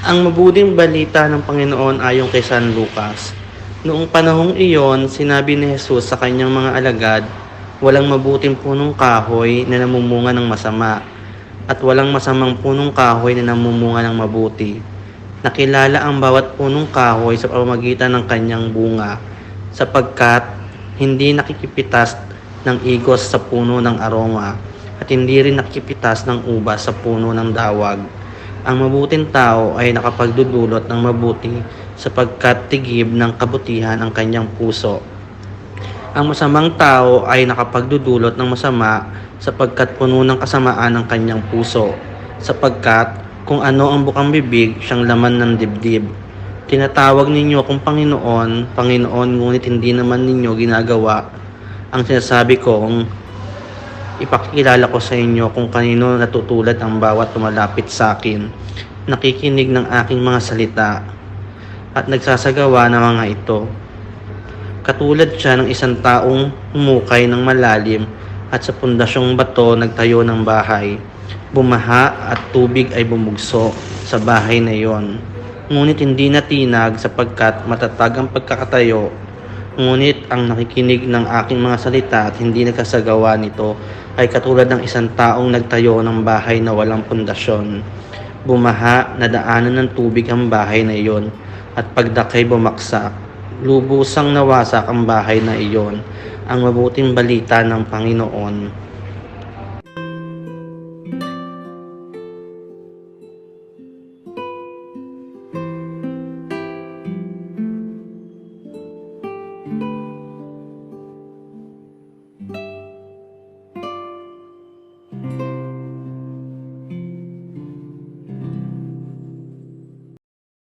Ang mabuting balita ng Panginoon ayon kay San Lucas. Noong panahong iyon, sinabi ni Jesus sa kanyang mga alagad, walang mabuting punong kahoy na namumunga ng masama, at walang masamang punong kahoy na namumunga ng mabuti. Nakilala ang bawat punong kahoy sa pamamagitan ng kanyang bunga, sapagkat hindi nakikipitas ng igos sa puno ng aroma, at hindi rin nakikipitas ng ubas sa puno ng dawag. Ang mabuting tao ay nakapagdudulot ng mabuti sapagkat tigib ng kabutihan ang kanyang puso. Ang masamang tao ay nakapagdudulot ng masama sapagkat puno ng kasamaan ang kanyang puso. Sapagkat kung ano ang bukang bibig, siyang laman ng dibdib. Tinatawag ninyo akong Panginoon, Panginoon, ngunit hindi naman ninyo ginagawa ang sinasabi kong ipakikilala ko sa inyo kung kanino natutulad ang bawat tumalapit sa akin, nakikinig ng aking mga salita, at nagsasagawa ng mga ito. Katulad siya ng isang taong humukay ng malalim at sa pundasyong bato nagtayo ng bahay. Bumaha at tubig ay bumugso sa bahay na iyon. Ngunit hindi natinag sapagkat matatag ang pagkakatayo. Ngunit ang nakikinig ng aking mga salita at hindi nagkasagawa nito ay katulad ng isang taong nagtayo ng bahay na walang pundasyon. Bumaha, nadaanan ng tubig ang bahay na iyon, at pagdakay bumaksak. Lubusang nawasak ang bahay na iyon. Ang mabuting balita ng Panginoon.